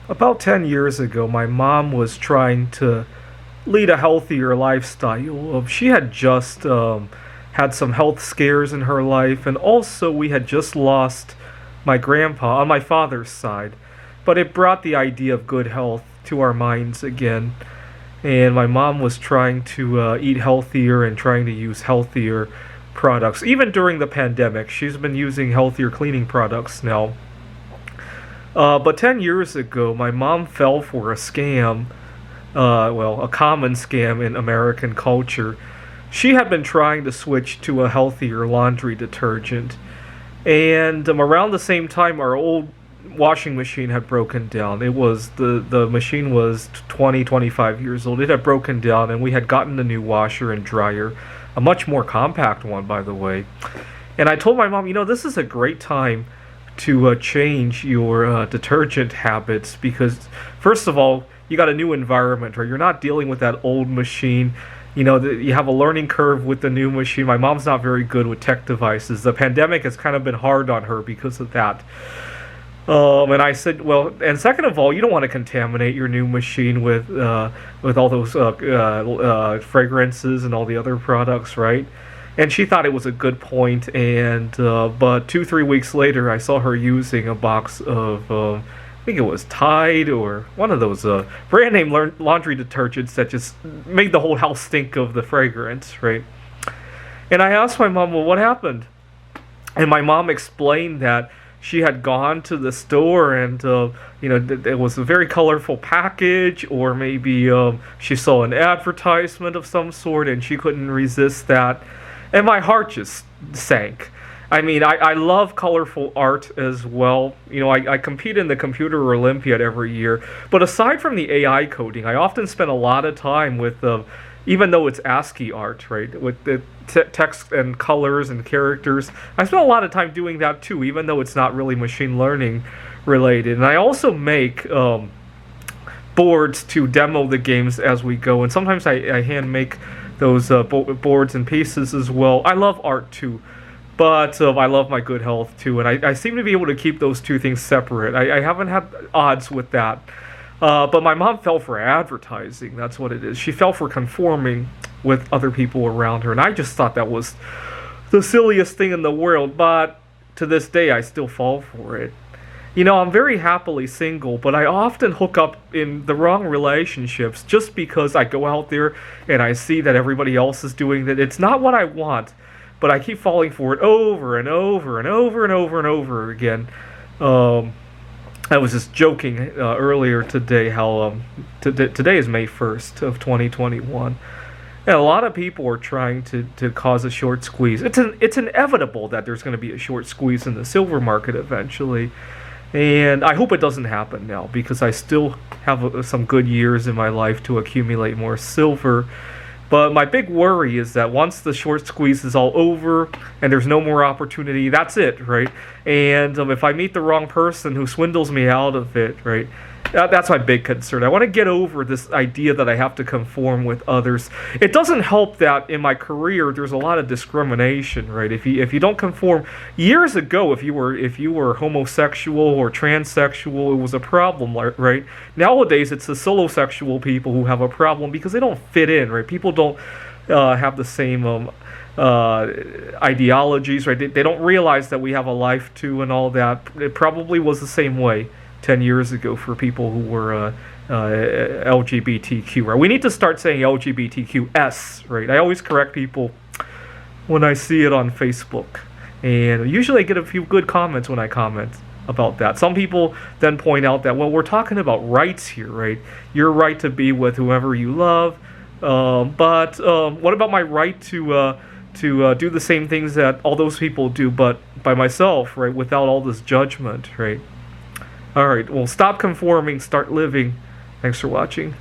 About 10 years ago, my mom was trying to lead a healthier lifestyle. She had just had some health scares in her life, and also we had just lost my grandpa on my father's side. But it brought the idea of good health to our minds again. And my mom was trying to eat healthier and trying to use healthier products. Even during the pandemic, she's been using healthier cleaning products now. But 10 years ago, my mom fell for a scam, a common scam in American culture. She had been trying to switch to a healthier laundry detergent. And around the same time, our old washing machine had broken down. The machine was 25 years old. It had broken down, and we had gotten a new washer and dryer, a much more compact one, by the way. And I told my mom, this is a great time to change your detergent habits because, first of all, you got a new environment, right? You're not dealing with that old machine. You have a learning curve with the new machine. My mom's not very good with tech devices. The pandemic has kind of been hard on her because of that. And I said, well, and second of all, you don't want to contaminate your new machine with all those fragrances and all the other products, right? And she thought it was a good point, and but 3 weeks later, I saw her using a box of, I think it was Tide or one of those brand name laundry detergents that just made the whole house stink of the fragrance, right? And I asked my mom, well, what happened? And my mom explained that she had gone to the store and, it was a very colorful package, or maybe she saw an advertisement of some sort and she couldn't resist that. And my heart just sank. I mean, I love colorful art as well. I compete in the Computer Olympiad every year. But aside from the AI coding, I often spend a lot of time with, even though it's ASCII art, right, with the text and colors and characters. I spend a lot of time doing that too, even though it's not really machine learning related. And I also make boards to demo the games as we go. And sometimes I hand make those boards and pieces as well. I love art too, but I love my good health too, and I seem to be able to keep those two things separate. I haven't had odds with that, but my mom fell for advertising. That's what it is. She fell for conforming with other people around her, and I just thought that was the silliest thing in the world, but to this day I still fall for it. I'm very happily single, but I often hook up in the wrong relationships just because I go out there and I see that everybody else is doing that. It's not what I want, but I keep falling for it over and over and over and over and over again. I was just joking earlier today how today is May 1st of 2021. And a lot of people are trying to cause a short squeeze. It's inevitable that there's going to be a short squeeze in the silver market eventually. And I hope it doesn't happen now because I still have some good years in my life to accumulate more silver. But my big worry is that once the short squeeze is all over and there's no more opportunity, that's it, right? And if I meet the wrong person who swindles me out of it, right? That's my big concern. I want to get over this idea that I have to conform with others. It doesn't help that in my career there's a lot of discrimination, right? If you don't conform, years ago, if you were homosexual or transsexual, it was a problem, right? Nowadays, it's the solosexual people who have a problem because they don't fit in, right? People don't have the same ideologies, right? They don't realize that we have a life too and all that. It probably was the same way 10 years ago for people who were LGBTQ, right? We need to start saying LGBTQS, right? I always correct people when I see it on Facebook. And usually I get a few good comments when I comment about that. Some people then point out that, well, we're talking about rights here, right? Your right to be with whoever you love. But what about my right to do the same things that all those people do, but by myself, right? Without all this judgment, right? All right, well, stop conforming, start living. Thanks for watching.